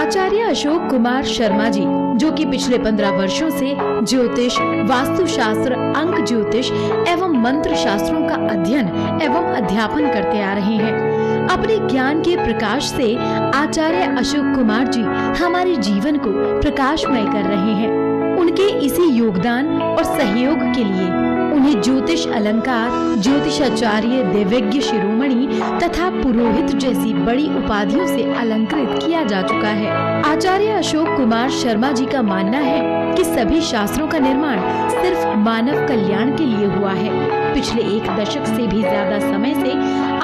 आचार्य अशोक कुमार शर्मा जी, जो कि पिछले 15 वर्षों से ज्योतिष, वास्तुशास्त्र, अंक ज्योतिष एवं मंत्र शास्त्रों का अध्ययन एवं अध्यापन करते आ रहे हैं। अपने ज्ञान के प्रकाश से आचार्य अशोक कुमार जी हमारे जीवन को प्रकाशमय कर रहे हैं। उनके इसी योगदान और सहयोग के लिए उन्हें ज्योतिष अलंकार, ज्योतिषाचार्य, देवज्ञ शिरोमणि तथा पुरोहित जैसी बड़ी उपाधियों से अलंकृत किया जा चुका है। आचार्य अशोक कुमार शर्मा जी का मानना है कि सभी शास्त्रों का निर्माण सिर्फ मानव कल्याण के लिए हुआ है। पिछले 1 दशक से भी ज्यादा समय से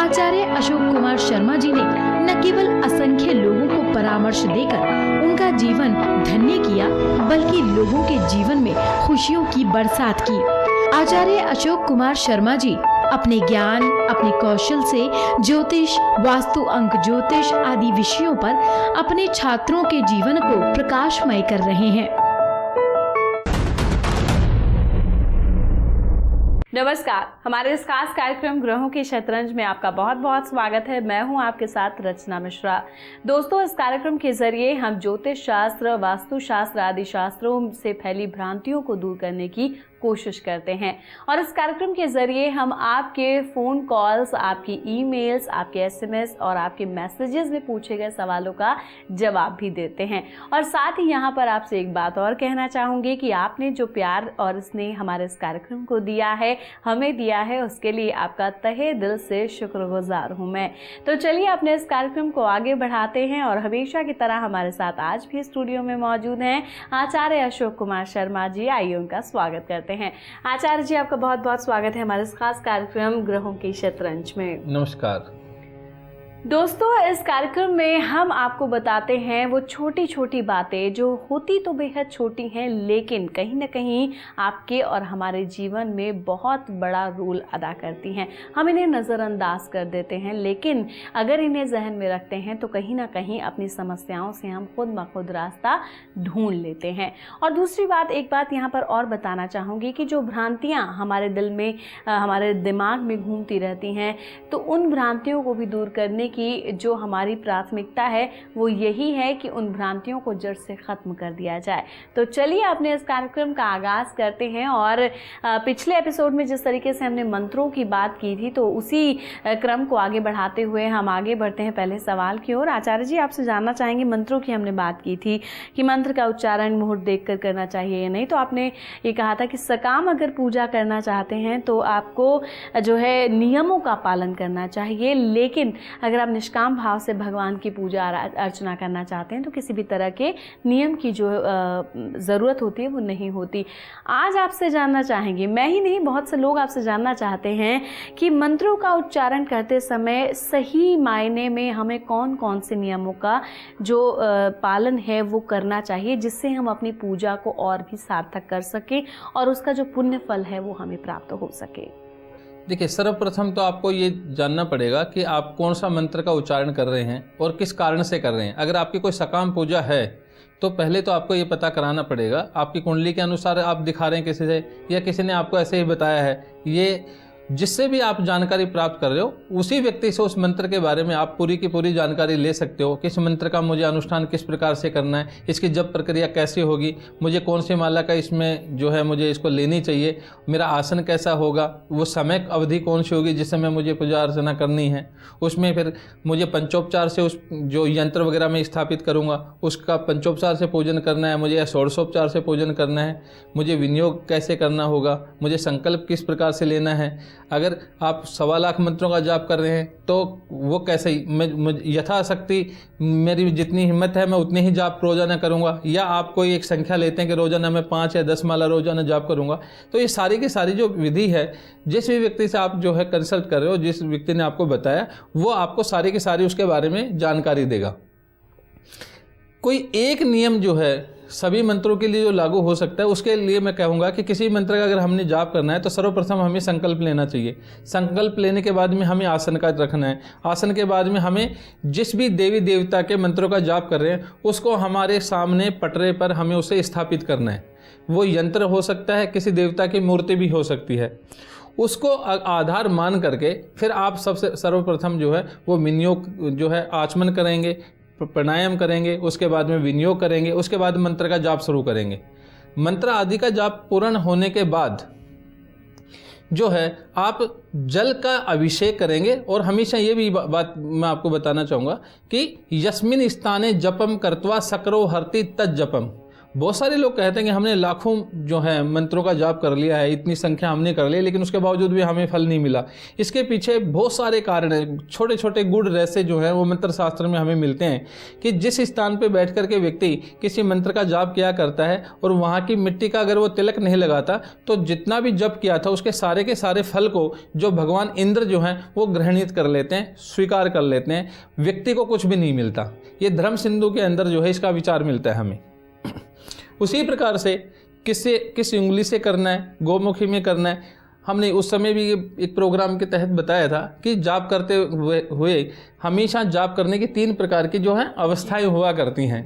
आचार्य अशोक कुमार शर्मा जी ने न केवल असंख्य लोगों को परामर्श देकर उनका जीवन धन्य किया, बल्कि लोगों के जीवन में खुशियों की बरसात की। आचार्य अशोक कुमार शर्मा जी अपने ज्ञान, अपने कौशल से ज्योतिष, वास्तु, अंक ज्योतिष आदि विषयों पर अपने छात्रों के जीवन को प्रकाशमय कर रहे हैं। नमस्कार, हमारे इस खास कार्यक्रम ग्रहों की शतरंज में आपका बहुत बहुत स्वागत है। मैं हूं आपके साथ रचना मिश्रा। दोस्तों, इस कार्यक्रम के जरिए हम ज्योतिष शास्त्र, वास्तु शास्त्र आदि शास्त्रों से फैली भ्रांतियों को दूर करने की कोशिश करते हैं और इस कार्यक्रम के जरिए हम आपके फ़ोन कॉल्स, आपकी ईमेल्स, आपके एसएमएस और आपके मैसेजेस में पूछे गए सवालों का जवाब भी देते हैं। और साथ ही यहाँ पर आपसे एक बात और कहना चाहूँगी कि आपने जो प्यार और स्नेह हमारे इस कार्यक्रम को दिया है, हमें दिया है, उसके लिए आपका तहे दिल से शुक्रगुजार हूँ मैं। तो चलिए अपने इस कार्यक्रम को आगे बढ़ाते हैं और हमेशा की तरह हमारे साथ आज भी स्टूडियो में मौजूद हैं आचार्य अशोक कुमार शर्मा जी। आइए उनका स्वागत करते हैं। आचार्य जी, आपका बहुत बहुत स्वागत है हमारे इस खास कार्यक्रम ग्रहों की शतरंज में। नमस्कार दोस्तों, इस कार्यक्रम में हम आपको बताते हैं वो छोटी छोटी बातें जो होती तो बेहद छोटी हैं, लेकिन कहीं ना कहीं आपके और हमारे जीवन में बहुत बड़ा रोल अदा करती हैं। हम इन्हें नज़रअंदाज कर देते हैं, लेकिन अगर इन्हें जहन में रखते हैं तो कहीं ना कहीं अपनी समस्याओं से हम खुद ब खुद रास्ता ढूंढ लेते हैं। और दूसरी बात, एक बात यहाँ पर और बताना चाहूँगी कि जो भ्रांतियाँ हमारे दिल में, हमारे दिमाग में घूमती रहती हैं, तो उन भ्रांतियों को भी दूर करने कि जो हमारी प्राथमिकता है वो यही है कि उन भ्रांतियों को जड़ से ख़त्म कर दिया जाए। तो चलिए अपने इस कार्यक्रम का आगाज़ करते हैं। और पिछले एपिसोड में जिस तरीके से हमने मंत्रों की बात की थी, तो उसी क्रम को आगे बढ़ाते हुए हम आगे बढ़ते हैं पहले सवाल की ओर। आचार्य जी, आपसे जानना चाहेंगे, मंत्रों की हमने बात की थी कि मंत्र का उच्चारण मुहूर्त देखकर करना चाहिए या नहीं। तो आपने ये कहा था कि सकाम अगर पूजा करना चाहते हैं तो आपको जो है नियमों का पालन करना चाहिए, लेकिन अगर आप निष्काम भाव से भगवान की पूजा अर्चना करना चाहते हैं तो किसी भी तरह के नियम की जो ज़रूरत होती है वो नहीं होती। आज आपसे जानना चाहेंगे, मैं ही नहीं बहुत से लोग आपसे जानना चाहते हैं कि मंत्रों का उच्चारण करते समय सही मायने में हमें कौन कौन से नियमों का जो पालन है वो करना चाहिए, जिससे हम अपनी पूजा को और भी सार्थक कर सकें और उसका जो पुण्य फल है वो हमें प्राप्त हो सके। देखिए, सर्वप्रथम तो आपको ये जानना पड़ेगा कि आप कौन सा मंत्र का उच्चारण कर रहे हैं और किस कारण से कर रहे हैं। अगर आपकी कोई सकाम पूजा है तो पहले तो आपको ये पता कराना पड़ेगा आपकी कुंडली के अनुसार आप दिखा रहे हैं किसी से, या किसी ने आपको ऐसे ही बताया है। ये जिससे भी आप जानकारी प्राप्त कर रहे हो उसी व्यक्ति से उस मंत्र के बारे में आप पूरी की पूरी जानकारी ले सकते हो। किस मंत्र का मुझे अनुष्ठान किस प्रकार से करना है, इसकी जप प्रक्रिया कैसी होगी, मुझे कौन सी माला का इसमें जो है मुझे इसको लेनी चाहिए, मेरा आसन कैसा होगा, वो समय अवधि कौन सी होगी जिस समय मुझे पूजा अर्चना करनी है, उसमें फिर मुझे पंचोपचार से उस जो यंत्र वगैरह मैं स्थापित करूँगा उसका पंचोपचार से पूजन करना है मुझे, या षोडशोपचार से पूजन करना है, मुझे विनियोग कैसे करना होगा, मुझे संकल्प किस प्रकार से लेना है। अगर आप 1.25 लाख मंत्रों का जाप कर रहे हैं तो वो कैसे मैं यथाशक्ति मेरी जितनी हिम्मत है मैं उतनी ही जाप रोजाना करूंगा, या आप कोई एक संख्या लेते हैं कि रोजाना मैं 5 या 10 माला रोजाना जाप करूंगा। तो ये सारी की सारी जो विधि है, जिस भी व्यक्ति से आप जो है कंसल्ट कर रहे हो, जिस व्यक्ति ने आपको बताया, वो आपको सारी की सारी उसके बारे में जानकारी देगा। कोई एक नियम जो है सभी मंत्रों के लिए जो लागू हो सकता है, उसके लिए मैं कहूँगा कि किसी मंत्र का अगर हमने जाप करना है तो सर्वप्रथम हमें संकल्प लेना चाहिए। संकल्प लेने के बाद में हमें आसन का रखना है। आसन के बाद में हमें जिस भी देवी देवता के मंत्रों का जाप कर रहे हैं उसको हमारे सामने पटरे पर हमें उसे स्थापित करना है। वो यंत्र हो सकता है, किसी देवता की मूर्ति भी हो सकती है। उसको आधार मान करके फिर आप सबसे सर्वप्रथम जो है वो विनियोग जो है आचमन करेंगे। प्राणायाम करेंगे, उसके बाद में विनियोग करेंगे, उसके बाद मंत्र का जाप शुरू करेंगे। मंत्र आदि का जाप पूर्ण होने के बाद जो है आप जल का अभिषेक करेंगे। और हमेशा ये भी बात मैं आपको बताना चाहूँगा कि यस्मिन स्थाने जपम कर्त्वा सकरो हरति तत् जपम। बहुत सारे लोग कहते हैं कि हमने लाखों जो है मंत्रों का जाप कर लिया है, इतनी संख्या हमने कर ली, लेकिन उसके बावजूद भी हमें फल नहीं मिला। इसके पीछे बहुत सारे कारण हैं, छोटे छोटे गुड़ रहस्य जो है वो मंत्र शास्त्र में हमें मिलते हैं कि जिस स्थान पे बैठ कर के व्यक्ति किसी मंत्र का जाप किया करता है और वहाँ की मिट्टी का अगर वो तिलक नहीं लगाता तो जितना भी जप किया था उसके सारे के सारे फल को जो भगवान इंद्र जो हैं वो ग्रहणित कर लेते हैं, स्वीकार कर लेते हैं, व्यक्ति को कुछ भी नहीं मिलता। ये धर्म सिंधु के अंदर जो है इसका विचार मिलता है हमें। उसी प्रकार से किस उंगली से करना है, गोमुखी में करना है। हमने उस समय भी एक प्रोग्राम के तहत बताया था कि जाप करते हुए हमेशा जाप करने की 3 प्रकार की जो है अवस्थाएं हुआ करती हैं।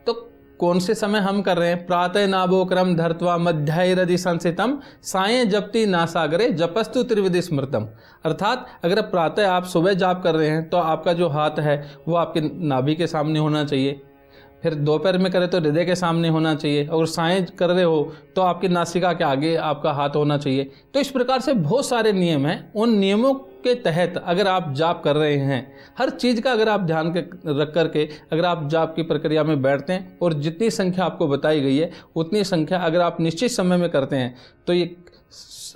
तो कौन से समय हम कर रहे हैं? प्रातः नाभोक्रम धर्त्वा मध्याह्नरधि संसितम सायं जपति नासागरे जपस्तु त्रिविधि स्मृतम। अर्थात अगर प्रातः आप सुबह जाप कर रहे हैं तो आपका जो हाथ है वो आपके नाभि के सामने होना चाहिए, फिर दोपहर में करें तो हृदय के सामने होना चाहिए, और सायं कर रहे हो तो आपकी नासिका के आगे आपका हाथ होना चाहिए। तो इस प्रकार से बहुत सारे नियम हैं। उन नियमों के तहत अगर आप जाप कर रहे हैं, हर चीज़ का अगर आप ध्यान रख करके अगर आप जाप की प्रक्रिया में बैठते हैं और जितनी संख्या आपको बताई गई है उतनी संख्या अगर आप निश्चित समय में करते हैं तो ये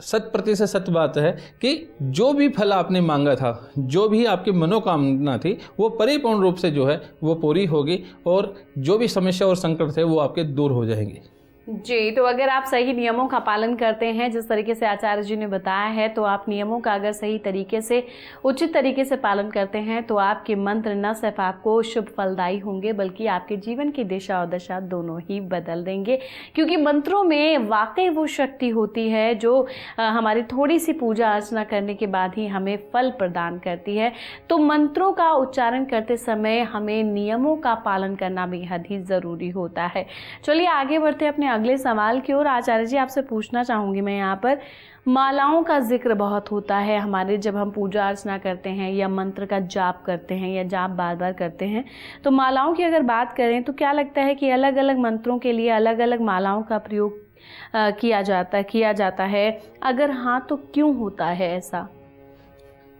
100% सत्य बात है कि जो भी फल आपने मांगा था, जो भी आपकी मनोकामना थी, वो परिपूर्ण रूप से जो है वो पूरी होगी और जो भी समस्या और संकट थे वो आपके दूर हो जाएंगे। जी, तो अगर आप सही नियमों का पालन करते हैं जिस तरीके से आचार्य जी ने बताया है, तो आप नियमों का अगर सही तरीके से उचित तरीके से पालन करते हैं तो आपके मंत्र न सिर्फ आपको शुभ फलदायी होंगे बल्कि आपके जीवन की दिशा और दशा दोनों ही बदल देंगे। क्योंकि मंत्रों में वाकई वो शक्ति होती है जो हमारी थोड़ी सी पूजा अर्चना करने के बाद ही हमें फल प्रदान करती है। तो मंत्रों का उच्चारण करते समय हमें नियमों का पालन करना बेहद ही ज़रूरी होता है। चलिए आगे बढ़ते अपने अगले सवाल की ओर। आचार्य जी आपसे पूछना चाहूँगी मैं यहाँ पर, मालाओं का जिक्र बहुत होता है हमारे जब हम पूजा अर्चना करते हैं या मंत्र का जाप करते हैं या जाप बार बार करते हैं, तो मालाओं की अगर बात करें तो क्या लगता है कि अलग अलग मंत्रों के लिए अलग अलग मालाओं का प्रयोग किया जाता है? अगर हाँ तो क्यों होता है ऐसा?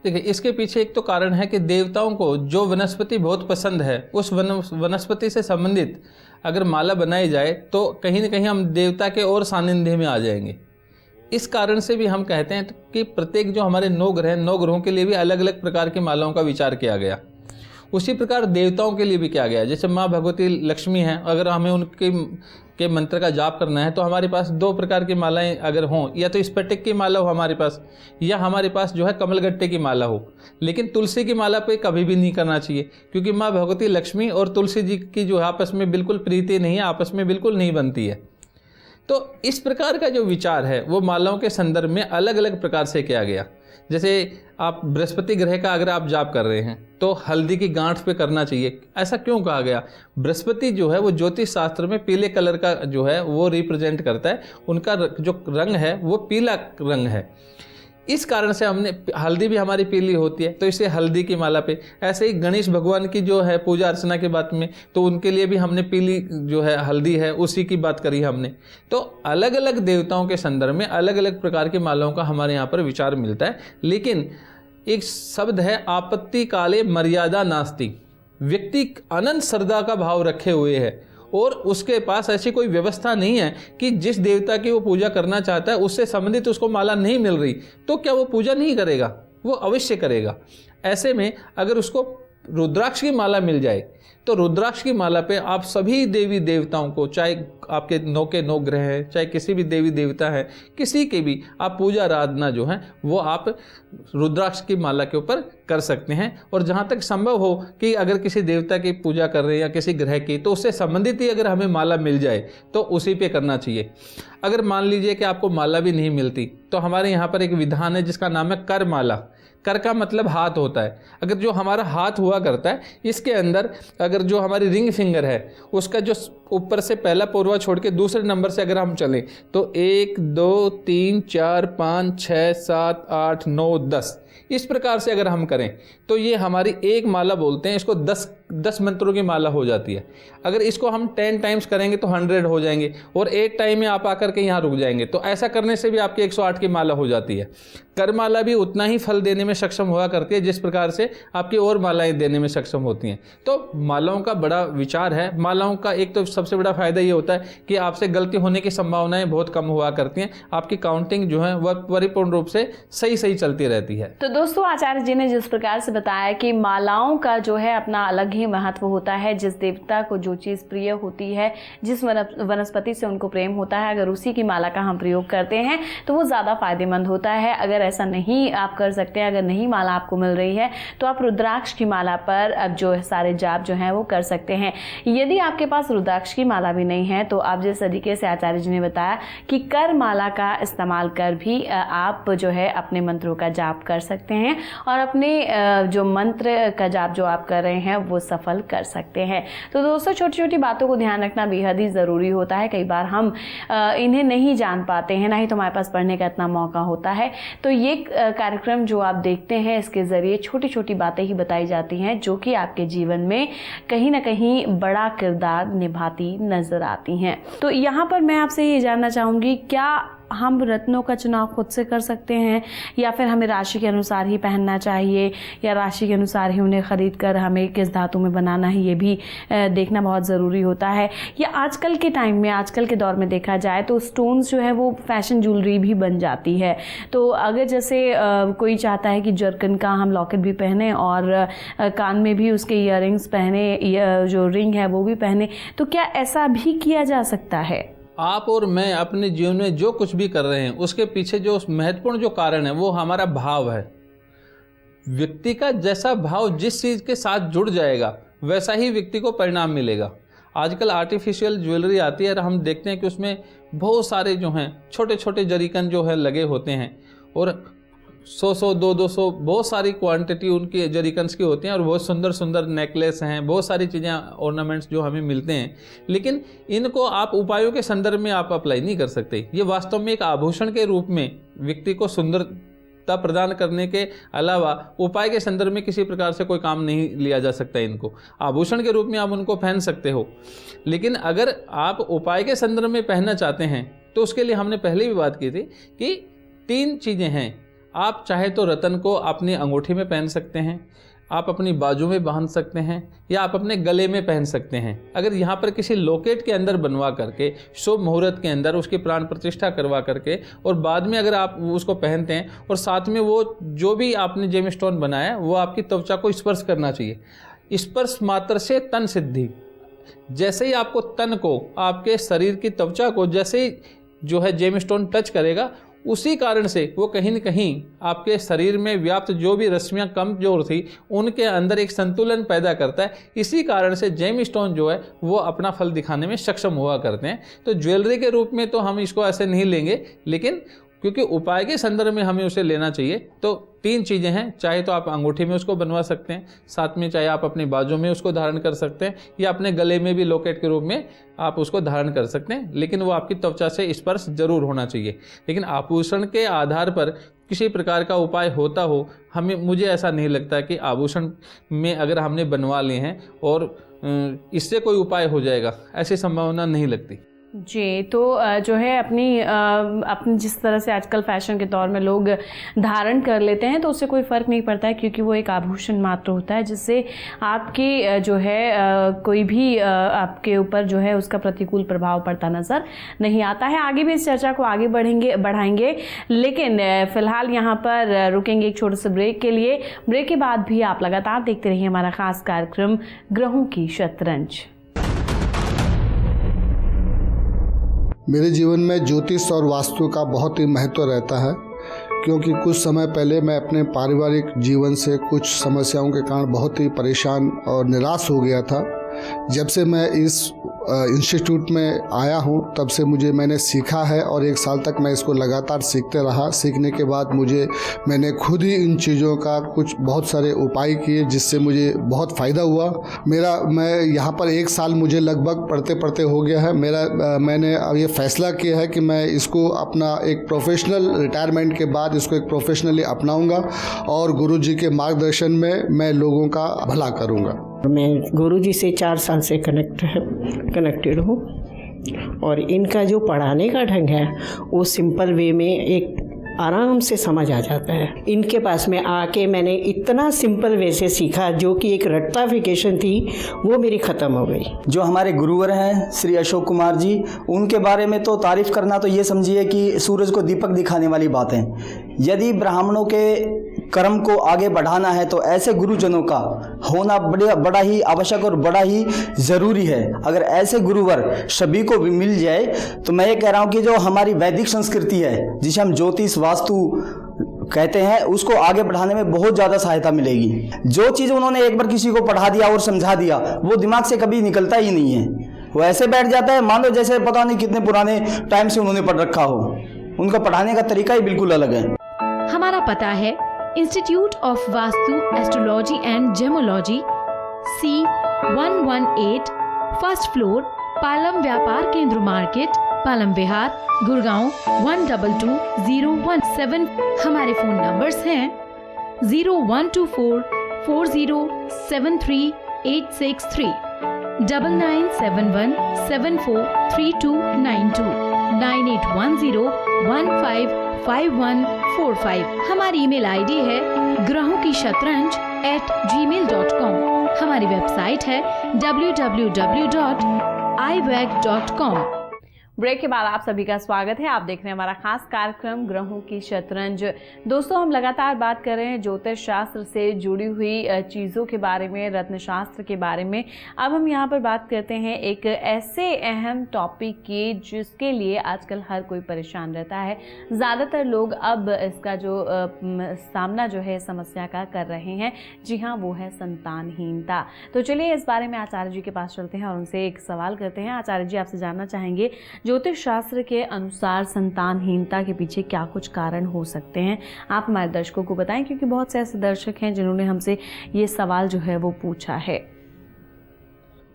देखिए, इसके पीछे एक तो कारण है कि देवताओं को जो वनस्पति बहुत पसंद है उस वनस्पति से संबंधित अगर माला बनाई जाए तो कहीं ना कहीं हम देवता के और सानिध्य में आ जाएंगे। इस कारण से भी हम कहते हैं कि प्रत्येक जो हमारे 9 ग्रहों के लिए भी अलग अलग प्रकार की मालाओं का विचार किया गया। उसी प्रकार देवताओं के लिए भी किया गया। जैसे माँ भगवती लक्ष्मी हैं, अगर हमें उनके मंत्र का जाप करना है तो हमारे पास 2 प्रकार की मालाएं अगर हों, या तो स्फटिक की माला हो हमारे पास, या हमारे पास जो है कमलगट्टे की माला हो। लेकिन तुलसी की माला पे कभी भी नहीं करना चाहिए, क्योंकि माँ भगवती लक्ष्मी और तुलसी जी की जो आपस में बिल्कुल प्रीति नहीं है, आपस में बिल्कुल नहीं बनती है। तो इस प्रकार का जो विचार है वो मालाओं के संदर्भ में अलग अलग प्रकार से किया गया। जैसे आप बृहस्पति ग्रह का अगर आप जाप कर रहे हैं तो हल्दी की गांठ पे करना चाहिए। ऐसा क्यों कहा गया? बृहस्पति जो है वो ज्योतिष शास्त्र में पीले कलर का जो है वो रिप्रेजेंट करता है, उनका जो रंग है वो पीला रंग है। इस कारण से हमने हल्दी भी हमारी पीली होती है तो इसे हल्दी की माला पे। ऐसे ही गणेश भगवान की जो है पूजा अर्चना के बात में तो उनके लिए भी हमने पीली जो है हल्दी है उसी की बात करी हमने। तो अलग अलग देवताओं के संदर्भ में अलग अलग प्रकार की मालाओं का हमारे यहाँ पर विचार मिलता है। लेकिन एक शब्द है आपत्ति काले मर्यादा नास्ति। व्यक्ति अनंत श्रद्धा का भाव रखे हुए है और उसके पास ऐसी कोई व्यवस्था नहीं है कि जिस देवता की वो पूजा करना चाहता है उससे संबंधित उसको माला नहीं मिल रही तो क्या वो पूजा नहीं करेगा? वो अवश्य करेगा। ऐसे में अगर उसको रुद्राक्ष की माला मिल जाए तो रुद्राक्ष की माला पे आप सभी देवी देवताओं को, चाहे आपके 9 के 9 ग्रह हैं, चाहे किसी भी देवी देवता है, किसी के भी आप पूजा आराधना जो है वो आप रुद्राक्ष की माला के ऊपर कर सकते हैं। और जहाँ तक संभव हो कि अगर किसी देवता की पूजा कर रहे हैं या किसी ग्रह की तो उससे संबंधित ही अगर हमें माला मिल जाए तो उसी पे करना चाहिए। अगर मान लीजिए कि आपको माला भी नहीं मिलती तो हमारे यहाँ पर एक विधान है जिसका नाम है कर माला। कर का मतलब हाथ होता है। अगर जो हमारा हाथ हुआ करता है इसके अंदर अगर जो हमारी रिंग फिंगर है उसका जो ऊपर से पहला पोरवा छोड़ के दूसरे नंबर से अगर हम चलें तो 1 2 3 4 5 6 7 8 9 10 इस प्रकार से अगर हम करें तो ये हमारी एक माला बोलते हैं, इसको 10 मंत्रों की माला हो जाती है। अगर इसको हम 10 टाइम्स करेंगे तो 100 हो जाएंगे और एक टाइम में आप आकर के यहाँ रुक जाएंगे। तो ऐसा करने से भी आपकी 108 की माला हो जाती है। करमाला भी उतना ही फल देने में सक्षम हुआ करती है जिस प्रकार से आपकी और मालाएं देने में सक्षम होती हैं। तो मालाओं का बड़ा विचार है। मालाओं का एक तो सबसे बड़ा फायदा ये होता है कि आपसे गलती होने की संभावनाएं बहुत कम हुआ करती हैं। आपकी काउंटिंग जो है वह परिपूर्ण रूप से सही चलती रहती है। तो दोस्तों, आचार्य जी ने जिस प्रकार से बताया कि मालाओं का जो है अपना अलग ही महत्व होता है। जिस देवता को जो चीज़ प्रिय होती है, जिस वनस्पति से उनको प्रेम होता है, अगर उसी की माला का हम प्रयोग करते हैं तो वो ज़्यादा फायदेमंद होता है। अगर ऐसा नहीं आप कर सकते हैं, अगर नहीं माला आपको मिल रही है, तो आप रुद्राक्ष की माला पर अब जो सारे जाप जो हैं वो कर सकते हैं। यदि आपके पास रुद्राक्ष की माला भी नहीं है तो आप जिस तरीके से आचार्य जी ने बताया कि कर माला का इस्तेमाल कर भी आप जो है अपने मंत्रों का जाप कर सकते हैं और अपने जो मंत्र का जाप जो आप कर रहे हैं वो सफल कर सकते हैं। तो दोस्तों, छोटी छोटी बातों को ध्यान रखना बेहद ही ज़रूरी होता है। कई बार हम इन्हें नहीं जान पाते हैं, ना ही तो हमारे पास पढ़ने का इतना मौका होता है। तो ये कार्यक्रम जो आप देखते हैं, इसके ज़रिए छोटी छोटी बातें ही बताई जाती हैं जो कि आपके जीवन में कहीं ना कहीं बड़ा किरदार निभाती नजर आती हैं। तो यहाँ पर मैं आपसे ये जानना चाहूँगी, क्या हम रत्नों का चुनाव खुद से कर सकते हैं या फिर हमें राशि के अनुसार ही पहनना चाहिए, या राशि के अनुसार ही उन्हें खरीद कर हमें किस धातु में बनाना है ये भी देखना बहुत ज़रूरी होता है? या आजकल के टाइम में, आजकल के दौर में देखा जाए तो स्टोन्स जो है वो फैशन ज्वेलरी भी बन जाती है। तो अगर जैसे कोई चाहता है कि जर्कन का हम लॉकेट भी पहने और कान में भी उसके ईयरिंग्स पहने, जो रिंग है वो भी पहने, तो क्या ऐसा भी किया जा सकता है? आप और मैं अपने जीवन में जो कुछ भी कर रहे हैं उसके पीछे जो महत्वपूर्ण जो कारण है वो हमारा भाव है। व्यक्ति का जैसा भाव जिस चीज़ के साथ जुड़ जाएगा वैसा ही व्यक्ति को परिणाम मिलेगा। आजकल आर्टिफिशियल ज्वेलरी आती है और हम देखते हैं कि उसमें बहुत सारे जो हैं छोटे छोटे जरीकन जो है लगे होते हैं और 100 200 बहुत सारी क्वांटिटी उनकी जरीकन्स की होती हैं और बहुत सुंदर सुंदर नेकलेस हैं, बहुत सारी चीज़ें, ऑर्नामेंट्स जो हमें मिलते हैं। लेकिन इनको आप उपायों के संदर्भ में आप अप्लाई नहीं कर सकते। ये वास्तव में एक आभूषण के रूप में व्यक्ति को सुंदरता प्रदान करने के अलावा उपाय के संदर्भ में किसी प्रकार से कोई काम नहीं लिया जा सकता। इनको आभूषण के रूप में आप उनको पहन सकते हो, लेकिन अगर आप उपाय के संदर्भ में पहनना चाहते हैं तो उसके लिए हमने पहले भी बात की थी कि 3 चीज़ें हैं। आप चाहे तो रतन को अपनी अंगूठी में पहन सकते हैं, आप अपनी बाजू में बांध सकते हैं, या आप अपने गले में पहन सकते हैं। अगर यहाँ पर किसी लॉकेट के अंदर बनवा करके शुभ मुहूर्त के अंदर उसकी प्राण प्रतिष्ठा करवा करके और बाद में अगर आप उसको पहनते हैं और साथ में वो जो भी आपने जेम स्टोन बनाया वो आपकी त्वचा को स्पर्श करना चाहिए। स्पर्श मात्र से तन सिद्धि। जैसे ही आपको तन को, आपके शरीर की त्वचा को जैसे ही जो है जेम स्टोन टच करेगा, उसी कारण से वो कहीं न कहीं आपके शरीर में व्याप्त जो भी रश्मियाँ कमजोर थी उनके अंदर एक संतुलन पैदा करता है। इसी कारण से जेम स्टोन जो है वो अपना फल दिखाने में सक्षम हुआ करते हैं। तो ज्वेलरी के रूप में तो हम इसको ऐसे नहीं लेंगे, लेकिन क्योंकि उपाय के संदर्भ में हमें उसे लेना चाहिए। तो 3 चीज़ें हैं, चाहे तो आप अंगूठी में उसको बनवा सकते हैं, साथ में चाहे आप अपनी बाजू में उसको धारण कर सकते हैं, या अपने गले में भी लॉकेट के रूप में आप उसको धारण कर सकते हैं, लेकिन वो आपकी त्वचा से स्पर्श जरूर होना चाहिए। लेकिन आभूषण के आधार पर किसी प्रकार का उपाय होता हो, मुझे ऐसा नहीं लगता कि आभूषण में अगर हमने बनवा लिए हैं और इससे कोई उपाय हो जाएगा, ऐसी संभावना नहीं लगती जी। तो जो है अपनी जिस तरह से आजकल फैशन के दौर में लोग धारण कर लेते हैं तो उससे कोई फ़र्क नहीं पड़ता है, क्योंकि वो एक आभूषण मात्र होता है जिससे आपकी जो है कोई भी आपके ऊपर जो है उसका प्रतिकूल प्रभाव पड़ता नज़र नहीं आता है। आगे भी इस चर्चा को आगे बढ़ाएंगे, लेकिन फ़िलहाल यहाँ पर रुकेंगे एक छोटे से ब्रेक के लिए। ब्रेक के बाद भी आप लगातार देखते रहिए हमारा ख़ास कार्यक्रम ग्रहों की शतरंज। मेरे जीवन में ज्योतिष और वास्तु का बहुत ही महत्व रहता है, क्योंकि कुछ समय पहले मैं अपने पारिवारिक जीवन से कुछ समस्याओं के कारण बहुत ही परेशान और निराश हो गया था। जब से मैं इस इंस्टीट्यूट में आया हूँ तब से मैंने सीखा है और 1 साल तक मैं इसको लगातार सीखते रहा। सीखने के बाद मैंने खुद ही इन चीज़ों का कुछ बहुत सारे उपाय किए जिससे मुझे बहुत फ़ायदा हुआ। मैं यहाँ पर 1 साल मुझे लगभग पढ़ते पढ़ते हो गया है। मैंने अब ये फैसला किया है कि मैं इसको अपना एक प्रोफेशनल रिटायरमेंट के बाद इसको एक प्रोफेशनली अपनाऊंगा और गुरुजी के मार्गदर्शन में मैं लोगों का भला करूंगा। मैं गुरुजी से 4 साल से कनेक्टेड हूँ और इनका जो पढ़ाने का ढंग है वो सिंपल वे में एक आराम से समझ आ जाता है। इनके पास में आके मैंने इतना सिंपल वे से सीखा, जो कि एक रट्टाफिकेशन थी वो मेरी ख़त्म हो गई। जो हमारे गुरुवर हैं श्री अशोक कुमार जी, उनके बारे में तो तारीफ़ करना तो ये समझिए कि सूरज को दीपक दिखाने वाली बात है। यदि ब्राह्मणों के कर्म को आगे बढ़ाना है तो ऐसे गुरुजनों का होना बड़ा ही आवश्यक और बड़ा ही ज़रूरी है। अगर ऐसे गुरुवर सभी को भी मिल जाए तो मैं ये कह रहा हूँ कि जो हमारी वैदिक संस्कृति है, जिसे हम ज्योतिष वास्तु कहते हैं, उसको आगे बढ़ाने में बहुत ज़्यादा सहायता मिलेगी। जो चीज़ उन्होंने एक बार किसी को पढ़ा दिया और समझा दिया, वो दिमाग से कभी निकलता ही नहीं है। वो ऐसे बैठ जाता है मान लो जैसे पता नहीं कितने पुराने टाइम से उन्होंने पढ़ रखा हो। उनका पढ़ाने का तरीका ही बिल्कुल अलग है। हमारा पता है institute of Vastu astrology and gemology, C118, first floor, Palam व्यापार केंद्र मार्केट, पालम विहार, गुड़गांव 122017। हमारे फोन नंबर्स हैं 0124407383, 9971743292, 9810155145। हमारी ईमेल आईडी है grahokishshatranj@gmail.com। हमारी वेबसाइट है www.iwag.com। ब्रेक के बाद आप सभी का स्वागत है। आप देख रहे हैं हमारा खास कार्यक्रम ग्रहों की शतरंज। दोस्तों, हम लगातार बात कर रहे हैं ज्योतिष शास्त्र से जुड़ी हुई चीज़ों के बारे में, रत्न शास्त्र के बारे में। अब हम यहाँ पर बात करते हैं एक ऐसे अहम टॉपिक की जिसके लिए आजकल हर कोई परेशान रहता है। ज़्यादातर लोग अब इसका जो सामना जो है समस्या का कर रहे हैं। जी हाँ, वो है संतानहीनता। तो चलिए इस बारे में आचार्य जी के पास चलते हैं और उनसे एक सवाल करते हैं। आचार्य जी, आपसे जानना चाहेंगे ज्योतिष शास्त्र के अनुसार संतानहीनता के पीछे क्या कुछ कारण हो सकते हैं, आप हमारे दर्शकों को बताएं, क्योंकि बहुत से ऐसे दर्शक हैं जिन्होंने हमसे ये सवाल जो है वो पूछा है।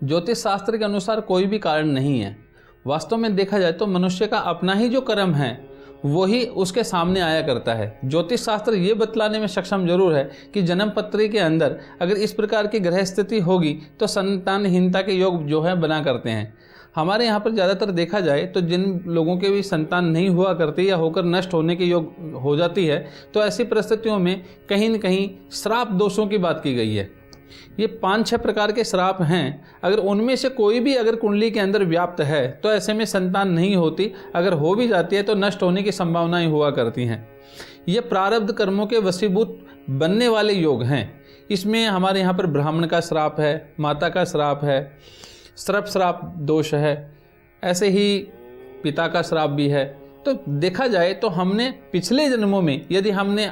ज्योतिष शास्त्र के अनुसार कोई भी कारण नहीं है। वास्तव में देखा जाए तो मनुष्य का अपना ही जो कर्म है वही उसके सामने आया करता है। ज्योतिष शास्त्र ये बतलाने में सक्षम जरूर है कि जन्म पत्री के अंदर अगर इस प्रकार की ग्रह स्थिति होगी तो संतानहीनता के योग जो है बना करते हैं। हमारे यहाँ पर ज़्यादातर देखा जाए तो जिन लोगों के भी संतान नहीं हुआ करती या होकर नष्ट होने के योग हो जाती है, तो ऐसी परिस्थितियों में कहीं न कहीं श्राप दोषों की बात की गई है। ये 5-6 प्रकार के श्राप हैं। अगर उनमें से कोई भी अगर कुंडली के अंदर व्याप्त है तो ऐसे में संतान नहीं होती। अगर हो भी जाती है तो नष्ट होने की संभावनाएं हुआ करती हैं। ये प्रारब्ध कर्मों के वशीभूत बनने वाले योग हैं। इसमें हमारे यहाँ पर ब्राह्मण का श्राप है, माता का श्राप है, सर्प श्राप दोष है, ऐसे ही पिता का श्राप भी है। तो देखा जाए तो हमने पिछले जन्मों में, यदि हमने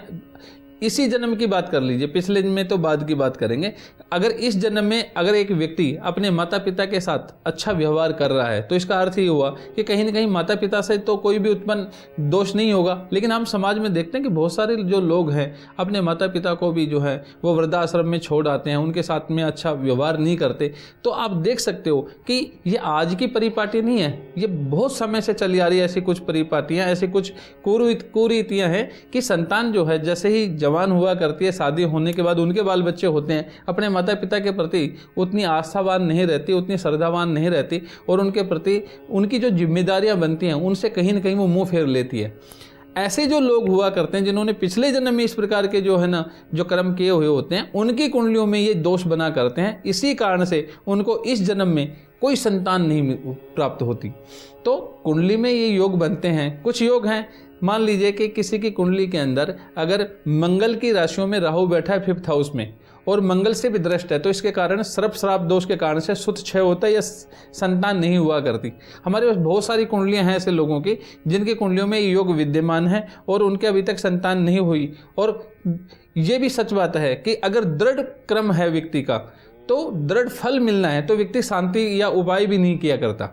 इसी जन्म की बात कर लीजिए, पिछले जन्म में तो बाद की बात करेंगे, अगर इस जन्म में अगर एक व्यक्ति अपने माता पिता के साथ अच्छा व्यवहार कर रहा है तो इसका अर्थ ये हुआ कि कहीं ना कहीं माता पिता से तो कोई भी उत्पन्न दोष नहीं होगा। लेकिन हम समाज में देखते हैं कि बहुत सारे जो लोग हैं अपने माता पिता को भी जो है वो वृद्धाश्रम में छोड़ आते हैं, उनके साथ में अच्छा व्यवहार नहीं करते। तो आप देख सकते हो कि ये आज की परिपाटी नहीं है, ये बहुत समय से चली आ रही है। ऐसी कुछ परिपाटियाँ, ऐसी कुछ कुरीतियाँ हैं कि संतान जो है जैसे ही जवान हुआ करती है, शादी होने के बाद उनके बाल बच्चे होते हैं, अपने माता पिता के प्रति उतनी आस्थावान नहीं रहती, उतनी श्रद्धावान नहीं रहती और उनके प्रति उनकी जो जिम्मेदारियां बनती हैं उनसे कहीं ना कहीं वो मुंह फेर लेती है। ऐसे जो लोग हुआ करते हैं जिन्होंने पिछले जन्म में इस प्रकार के जो है ना जो कर्म किए हुए होते हैं, उनकी कुंडलियों में ये दोष बना करते हैं। इसी कारण से उनको इस जन्म में कोई संतान नहीं प्राप्त होती। तो कुंडली में ये योग बनते हैं। कुछ योग हैं, मान लीजिए कि किसी की कुंडली के अंदर अगर मंगल की राशियों में राहु बैठा है 5th हाउस में और मंगल से भी दृष्ट है, तो इसके कारण सर्प श्राप दोष के कारण से सुत क्षय होता है या संतान नहीं हुआ करती। हमारे पास बहुत सारी कुंडलियां हैं ऐसे लोगों की जिनकी कुंडलियों में योग विद्यमान है और उनके अभी तक संतान नहीं हुई। और ये भी सच बात है कि अगर दृढ़ क्रम है व्यक्ति का तो दृढ़ फल मिलना है तो व्यक्ति शांति या उपाय भी नहीं किया करता।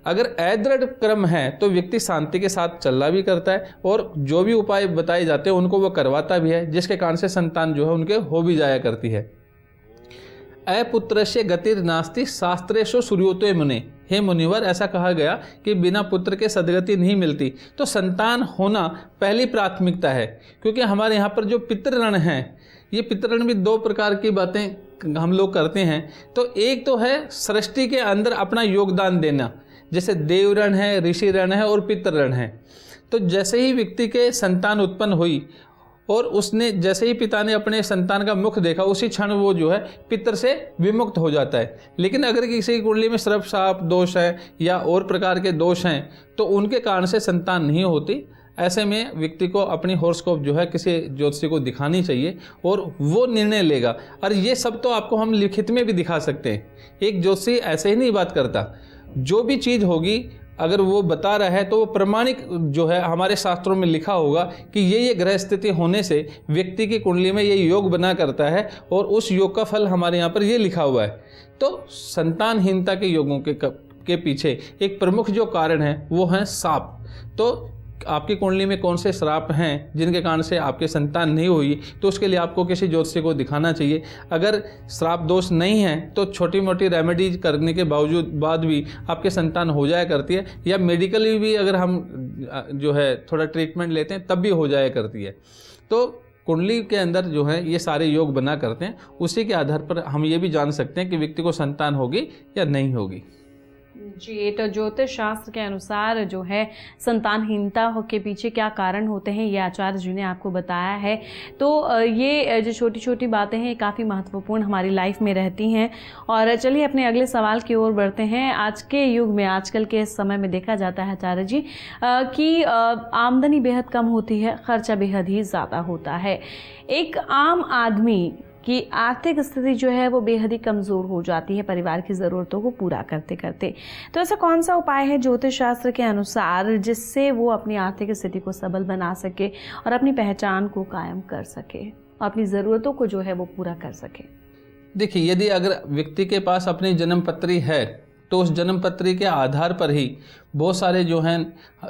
अगर अदृढ़ क्रम है तो व्यक्ति शांति के साथ चलना भी करता है और जो भी उपाय बताए जाते हैं उनको वो करवाता भी है, जिसके कारण से संतान जो है उनके हो भी जाया करती है। अपुत्रस्य गतिर नास्ति शास्त्रेषु सूर्योदय मुने। हे मुनिवर, ऐसा कहा गया कि बिना पुत्र के सदगति नहीं मिलती। तो संतान होना पहली प्राथमिकता है, क्योंकि हमारे यहाँ पर जो पितृऋण हैं, ये पितृऋण भी दो प्रकार की बातें हम लोग करते हैं। तो एक तो है सृष्टि के अंदर अपना योगदान देना, जैसे देवऋण है, ऋषि ऋण है और पितृऋण है। तो जैसे ही व्यक्ति के संतान उत्पन्न हुई और उसने जैसे ही पिता ने अपने संतान का मुख देखा, उसी क्षण वो जो है पितर से विमुक्त हो जाता है। लेकिन अगर किसी की कुंडली में सर्प शाप दोष है या और प्रकार के दोष हैं तो उनके कारण से संतान नहीं होती। ऐसे में व्यक्ति को अपनी हॉरोस्कोप जो है किसी ज्योतिषी को दिखानी चाहिए और वो निर्णय लेगा। और ये सब तो आपको हम लिखित में भी दिखा सकते हैं। एक ज्योतिषी ऐसे ही नहीं बात करता, जो भी चीज़ होगी अगर वो बता रहा है तो वो प्रमाणिक जो है हमारे शास्त्रों में लिखा होगा कि ये ग्रह स्थिति होने से व्यक्ति की कुंडली में ये योग बना करता है और उस योग का फल हमारे यहाँ पर ये लिखा हुआ है। तो संतानहीनता के योगों के पीछे एक प्रमुख जो कारण है वो है श्राप। तो आपकी कुंडली में कौन से श्राप हैं जिनके कारण से आपके संतान नहीं हुई, तो उसके लिए आपको किसी ज्योतिषी को दिखाना चाहिए। अगर श्राप दोष नहीं है तो छोटी मोटी रेमेडीज करने के बाद भी आपके संतान हो जाया करती है, या मेडिकली भी अगर हम जो है थोड़ा ट्रीटमेंट लेते हैं तब भी हो जाया करती है। तो कुंडली के अंदर जो है ये सारे योग बना करते हैं, उसी के आधार पर हम ये भी जान सकते हैं कि व्यक्ति को संतान होगी या नहीं होगी। जी, तो ज्योतिष शास्त्र के अनुसार जो है संतानहीनता के पीछे क्या कारण होते हैं ये आचार्य जी ने आपको बताया है। तो ये जो छोटी छोटी बातें हैं काफ़ी महत्वपूर्ण हमारी लाइफ में रहती हैं। और चलिए अपने अगले सवाल की ओर बढ़ते हैं। आज के युग में, आजकल के समय में देखा जाता है आचार्य जी कि आमदनी बेहद कम होती है, खर्चा बेहद ही ज़्यादा होता है। एक आम आदमी कि आर्थिक स्थिति जो है वो बेहद ही कमज़ोर हो जाती है परिवार की ज़रूरतों को पूरा करते करते। तो ऐसा कौन सा उपाय है ज्योतिष शास्त्र के अनुसार जिससे वो अपनी आर्थिक स्थिति को सबल बना सके और अपनी पहचान को कायम कर सके और अपनी ज़रूरतों को जो है वो पूरा कर सके? देखिए, यदि अगर व्यक्ति के पास अपनी जन्म पत्री है तो उस जन्म पत्री के आधार पर ही बहुत सारे जो हैं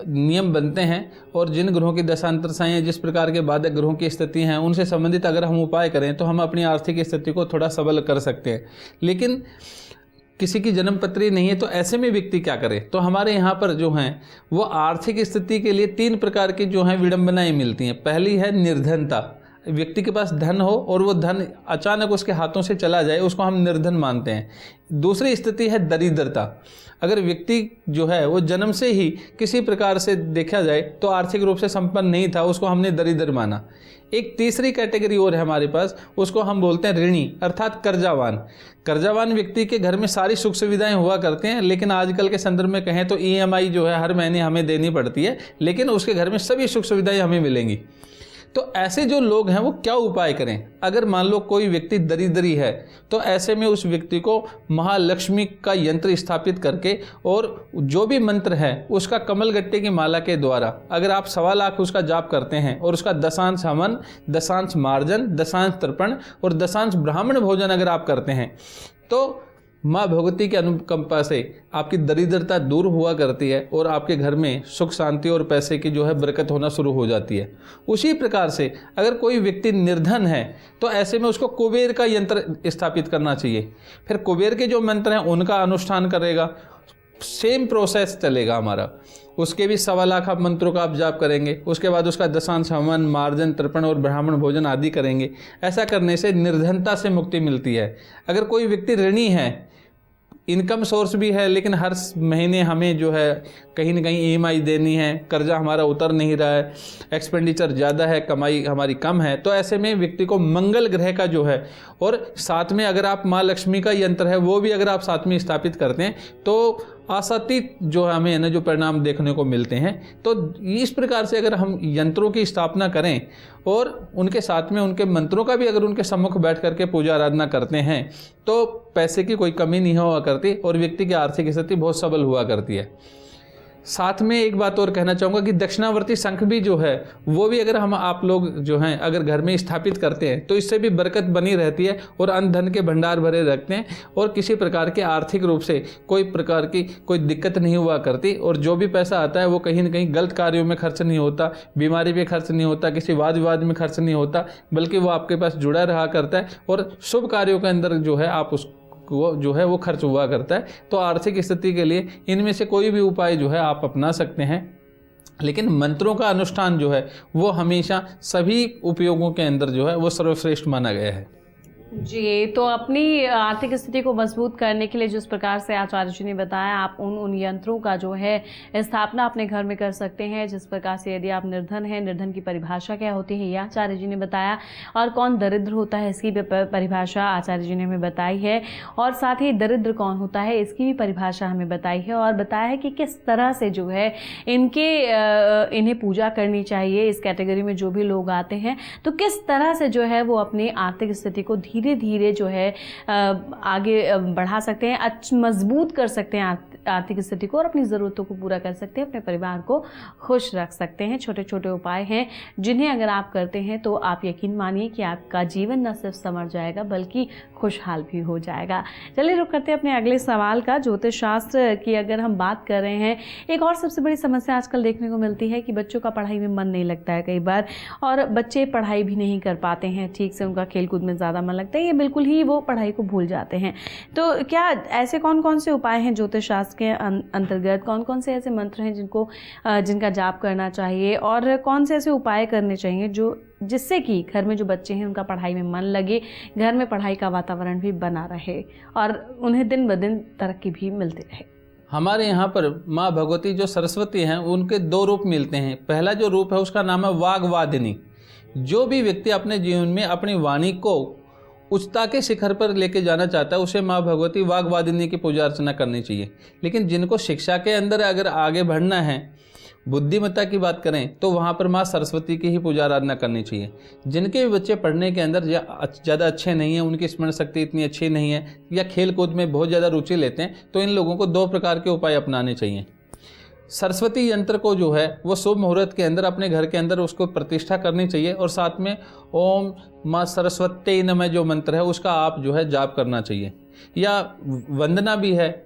नियम बनते हैं और जिन ग्रहों की दशांतरसाएँ, जिस प्रकार के बाधक ग्रहों की स्थिति हैं, उनसे संबंधित अगर हम उपाय करें तो हम अपनी आर्थिक स्थिति को थोड़ा सबल कर सकते हैं। लेकिन किसी की जन्म पत्री नहीं है तो ऐसे में व्यक्ति क्या करे? तो हमारे यहाँ पर जो हैं वो आर्थिक स्थिति के लिए 3 प्रकार की जो हैं विडंबनाएँ मिलती हैं। पहली है निर्धनता। व्यक्ति के पास धन हो और वो धन अचानक उसके हाथों से चला जाए, उसको हम निर्धन मानते हैं। दूसरी स्थिति है दरिद्रता। अगर व्यक्ति जो है वो जन्म से ही किसी प्रकार से देखा जाए तो आर्थिक रूप से संपन्न नहीं था, उसको हमने दरिद्र माना। एक तीसरी कैटेगरी और है हमारे पास, उसको हम बोलते हैं ऋणी अर्थात कर्जावान। कर्जावान व्यक्ति के घर में सारी सुख सुविधाएं हुआ करते हैं, लेकिन आजकल के संदर्भ में कहें तो EMI जो है हर महीने हमें देनी पड़ती है, लेकिन उसके घर में सभी सुख सुविधाएं हमें मिलेंगी। तो ऐसे जो लोग हैं वो क्या उपाय करें? अगर मान लो कोई व्यक्ति दरिद्री है तो ऐसे में उस व्यक्ति को महालक्ष्मी का यंत्र स्थापित करके और जो भी मंत्र है उसका कमलगट्टे की माला के द्वारा अगर आप 1.25 लाख उसका जाप करते हैं और उसका 10 हवन, 10 मार्जन, 10 तर्पण और 10 ब्राह्मण भोजन अगर आप करते हैं तो माँ भगवती की अनुकंपा से आपकी दरिद्रता दूर हुआ करती है और आपके घर में सुख शांति और पैसे की जो है बरकत होना शुरू हो जाती है। उसी प्रकार से अगर कोई व्यक्ति निर्धन है तो ऐसे में उसको कुबेर का यंत्र स्थापित करना चाहिए। फिर कुबेर के जो मंत्र हैं उनका अनुष्ठान करेगा, सेम प्रोसेस चलेगा हमारा। उसके भी 1.25 लाख आप मंत्रों का आप जाप करेंगे, उसके बाद उसका 10 हवन, मार्जन, तर्पण और ब्राह्मण भोजन आदि करेंगे। ऐसा करने से निर्धनता से मुक्ति मिलती है। अगर कोई व्यक्ति ऋणी है, इनकम सोर्स भी है लेकिन हर महीने हमें जो है कहीं ना कहीं EMI देनी है, कर्जा हमारा उतर नहीं रहा है, एक्सपेंडिचर ज़्यादा है, कमाई हमारी कम है, तो ऐसे में व्यक्ति को मंगल ग्रह का जो है और साथ में अगर आप माँ लक्ष्मी का यंत्र है वो भी अगर आप साथ में स्थापित करते हैं तो आशातीत जो हमें है ना जो परिणाम देखने को मिलते हैं। तो इस प्रकार से अगर हम यंत्रों की स्थापना करें और उनके साथ में उनके मंत्रों का भी अगर उनके सम्मुख बैठ करके पूजा आराधना करते हैं तो पैसे की कोई कमी नहीं हुआ करती और व्यक्ति की आर्थिक स्थिति बहुत सबल हुआ करती है। साथ में एक बात और कहना चाहूँगा कि दक्षिणावर्ती शंख भी जो है वो भी अगर हम आप लोग जो हैं अगर घर में स्थापित करते हैं तो इससे भी बरकत बनी रहती है और अन्न धन के भंडार भरे रखते हैं और किसी प्रकार के आर्थिक रूप से कोई प्रकार की कोई दिक्कत नहीं हुआ करती। और जो भी पैसा आता है वो कहीं ना कहीं गलत कार्यों में खर्च नहीं होता, बीमारी पे खर्च नहीं होता, किसी वाद विवाद में खर्च नहीं होता, बल्कि वो आपके पास जुड़ा रहा करता है और शुभ कार्यों के अंदर जो है आप उस वो जो है वो खर्च हुआ करता है। तो आर्थिक स्थिति के लिए इनमें से कोई भी उपाय जो है आप अपना सकते हैं, लेकिन मंत्रों का अनुष्ठान जो है वो हमेशा सभी उपयोगों के अंदर जो है वो सर्वश्रेष्ठ माना गया है। जी, तो अपनी आर्थिक स्थिति को मजबूत करने के लिए जिस प्रकार से आचार्य जी ने बताया, आप उन यंत्रों का जो है स्थापना अपने घर में कर सकते हैं। जिस प्रकार से यदि आप निर्धन हैं, निर्धन की परिभाषा क्या होती है ये आचार्य जी ने बताया, और कौन दरिद्र होता है इसकी भी परिभाषा आचार्य जी ने हमें बताई है, और साथ ही दरिद्र कौन होता है इसकी भी परिभाषा हमें बताई है, और बताया है कि किस तरह से जो है इन्हें पूजा करनी चाहिए। इस कैटेगरी में जो भी लोग आते हैं तो किस तरह से जो है वो अपनी आर्थिक स्थिति को धीरे धीरे जो है आगे बढ़ा सकते हैं, मजबूत कर सकते हैं आर्थिक स्थिति को, और अपनी ज़रूरतों को पूरा कर सकते हैं, अपने परिवार को खुश रख सकते हैं। छोटे छोटे उपाय हैं जिन्हें अगर आप करते हैं तो आप यकीन मानिए कि आपका जीवन न सिर्फ संवर जाएगा बल्कि खुशहाल भी हो जाएगा। चलिए रुक करते हैं अपने अगले सवाल का। ज्योतिष शास्त्र की अगर हम बात कर रहे हैं, एक और सबसे बड़ी समस्या आजकल देखने को मिलती है कि बच्चों का पढ़ाई में मन नहीं लगता है कई बार, और बच्चे पढ़ाई भी नहीं कर पाते हैं ठीक से, उनका खेलकूद में ज़्यादा मन लगता है, ये बिल्कुल ही वो पढ़ाई को भूल जाते हैं। तो क्या ऐसे कौन कौन से उपाय हैं ज्योतिष शास्त्र के अंतर्गत, कौन कौन से ऐसे मंत्र हैं जिनका जाप करना चाहिए, और कौन से ऐसे उपाय करने चाहिए जिससे कि घर में जो बच्चे हैं उनका पढ़ाई में मन लगे, घर में पढ़ाई का वातावरण भी बना रहे और उन्हें दिन ब दिन तरक्की भी मिलती रहे? हमारे यहाँ पर माँ भगवती जो सरस्वती हैं उनके दो रूप मिलते हैं। पहला जो रूप है उसका नाम है वाग्वादिनी। जो भी व्यक्ति अपने जीवन में अपनी वाणी को उच्चता के शिखर पर लेके जाना चाहता है उसे माँ भगवती वाग्वादिनी की पूजा अर्चना करनी चाहिए। लेकिन जिनको शिक्षा के अंदर अगर आगे बढ़ना है, बुद्धिमत्ता की बात करें, तो वहाँ पर माँ सरस्वती की ही पूजा आराधना करनी चाहिए। जिनके भी बच्चे पढ़ने के अंदर ज़्यादा अच्छे नहीं हैं, उनकी स्मरण शक्ति इतनी अच्छी नहीं है, या खेल कूद में बहुत ज़्यादा रुचि लेते हैं, तो इन लोगों को दो प्रकार के उपाय अपनाने चाहिए। सरस्वती यंत्र को जो है वो शुभ मुहूर्त के अंदर अपने घर के अंदर उसको प्रतिष्ठा करनी चाहिए, और साथ में ओम माँ सरस्वती नमः जो मंत्र है उसका आप जो है जाप करना चाहिए, या वंदना भी है।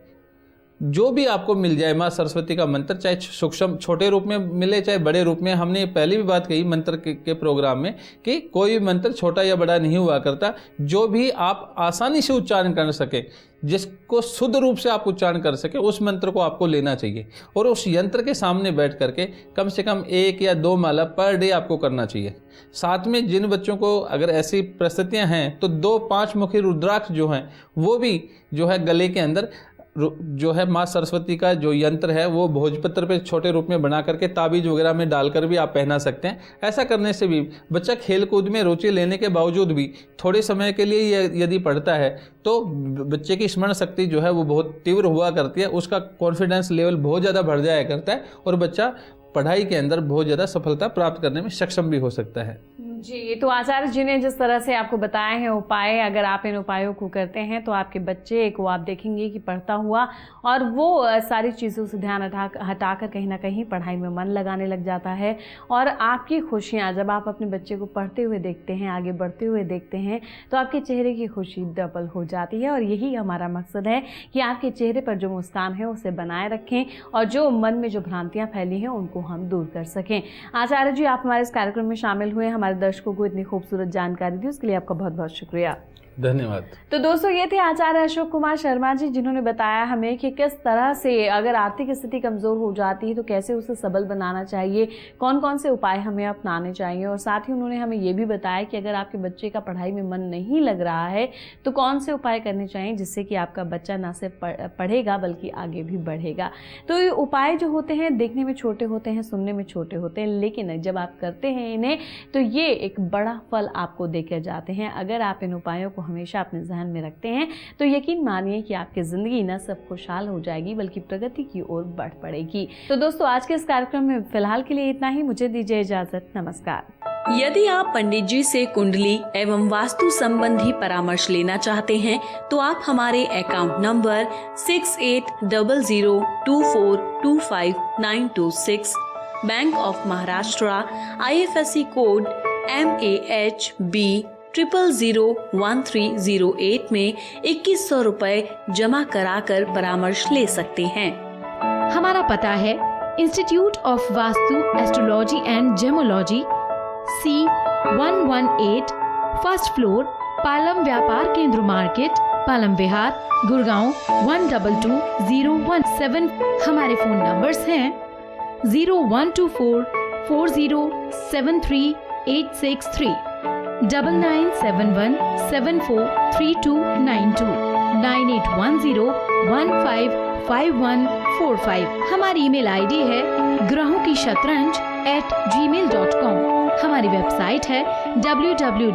जो भी आपको मिल जाए माँ सरस्वती का मंत्र, चाहे सूक्ष्म छोटे रूप में मिले चाहे बड़े रूप में। हमने पहले भी बात कही मंत्र के प्रोग्राम में कि कोई भी मंत्र छोटा या बड़ा नहीं हुआ करता। जो भी आप आसानी से उच्चारण कर सके, जिसको शुद्ध रूप से आप उच्चारण कर सके, उस मंत्र को आपको लेना चाहिए, और उस यंत्र के सामने बैठ करके कम से कम 1 या 2 माला पर डे आपको करना चाहिए। साथ में जिन बच्चों को अगर ऐसी परिस्थितियां हैं तो 2 5 मुखी रुद्राक्ष जो हैं वो भी जो है गले के अंदर जो है माँ सरस्वती का जो यंत्र है वो भोजपत्र पे छोटे रूप में बना करके ताबीज वगैरह में डालकर भी आप पहना सकते हैं। ऐसा करने से भी बच्चा खेल कूद में रुचि लेने के बावजूद भी थोड़े समय के लिए यदि पढ़ता है तो बच्चे की स्मरण शक्ति जो है वो बहुत तीव्र हुआ करती है, उसका कॉन्फिडेंस लेवल बहुत ज़्यादा बढ़ जाया करता है, और बच्चा पढ़ाई के अंदर बहुत ज़्यादा सफलता प्राप्त करने में सक्षम भी हो सकता है। जी, तो आचार्य जी ने जिस तरह से आपको बताए हैं उपाय, अगर आप इन उपायों को करते हैं तो आपके बच्चे को आप देखेंगे कि पढ़ता हुआ, और वो सारी चीज़ों से ध्यान हटाकर कहीं ना कहीं पढ़ाई में मन लगाने लग जाता है। और आपकी खुशियाँ जब आप अपने बच्चे को पढ़ते हुए देखते हैं, आगे बढ़ते हुए देखते हैं, तो आपके चेहरे की खुशी डबल हो जाती है। और यही हमारा मकसद है कि आपके चेहरे पर जो मुस्कान है उसे बनाए रखें, और जो मन में जो भ्रांतियाँ फैली हैं उनको हम दूर कर सकें। आचार्य जी, आप हमारे इस कार्यक्रम में शामिल हुए, हमारे दर्शकों को इतनी खूबसूरत जानकारी दी, उसके लिए आपका बहुत बहुत शुक्रिया। धन्यवाद। तो दोस्तों, ये थे आचार्य अशोक कुमार शर्मा जी, जिन्होंने बताया हमें कि किस तरह से अगर आर्थिक स्थिति कमज़ोर हो जाती है तो कैसे उसे सबल बनाना चाहिए, कौन कौन से उपाय हमें अपनाने चाहिए, और साथ ही उन्होंने हमें ये भी बताया कि अगर आपके बच्चे का पढ़ाई में मन नहीं लग रहा है तो कौन से उपाय करने चाहिए जिससे कि आपका बच्चा न सिर्फ पढ़ेगा बल्कि आगे भी बढ़ेगा। तो ये उपाय जो होते हैं देखने में छोटे होते हैं, सुनने में छोटे होते हैं, लेकिन जब आप करते हैं इन्हें तो ये एक बड़ा फल आपको देकर जाते हैं। अगर आप इन उपायों को हमेशा अपने जहन में रखते हैं तो यकीन मानिए कि आपकी ज़िंदगी न सिर्फ खुशहाल हो जाएगी बल्कि प्रगति की ओर बढ़ पड़ेगी। तो दोस्तों आज के इस कार्यक्रम में फिलहाल के लिए इतना ही। मुझे दीजिए इजाज़त। नमस्कार। यदि आप पंडित जी से कुंडली एवं वास्तु संबंधी परामर्श लेना चाहते हैं तो आप हमारे account number 680024252926, bank of Maharashtra, IFSC code MAHB001308 में 2100 रुपए जमा कराकर परामर्श ले सकते हैं। हमारा पता है institute of Vastu astrology and gemology, C118, first floor, Palam व्यापार केंद्र मार्केट, पालम विहार, गुड़गांव 122017। हमारे फोन नंबर्स हैं 0124407386 9971743292 9810155145। हमारी ईमेल आईडी है ग्रहों की शतरंज @gmail.com। हमारी वेबसाइट है www.iwag.com।